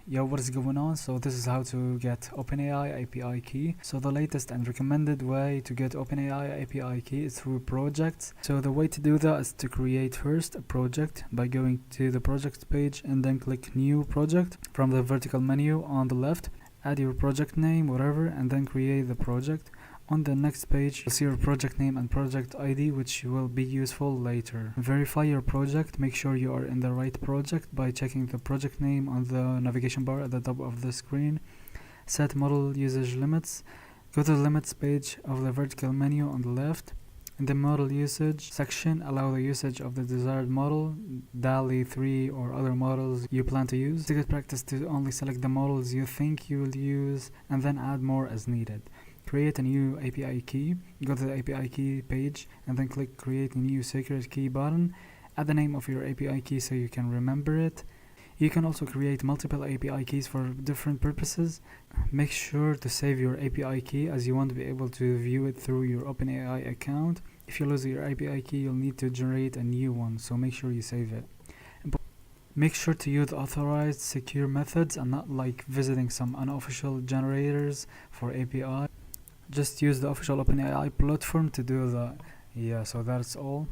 Yo, what is going on? So this is how to get OpenAI API key. So the latest and recommended way to get OpenAI API key is through projects. So the way to do that is to create first a project by going to the project page and then click new project from the vertical menu on the left. Add your project name, whatever, and then create the project. On the next page, you'll see your project name and project ID, which will be useful later. Verify your project. Make sure you are in the right project by checking the project name on the navigation bar at the top of the screen. Set model usage limits. Go to the limits page of the vertical menu on the left. In the model usage section, allow the usage of the desired model, DALL-E 3 or other models you plan to use. It's a good practice to only select the models you think you will use and then add more as needed. Create a new API key. Go to the API key page and then click create a new secret key button. Add the name of your API key so you can remember it. You can also create multiple API keys for different purposes. Make sure to save your API key as you want to be able to view it through your OpenAI account. If you lose your API key, you'll need to generate a new one, so make sure you save it. Make sure to use authorized secure methods and not like visiting some unofficial generators for API. Just use the official OpenAI platform to do that. Yeah, so that's all.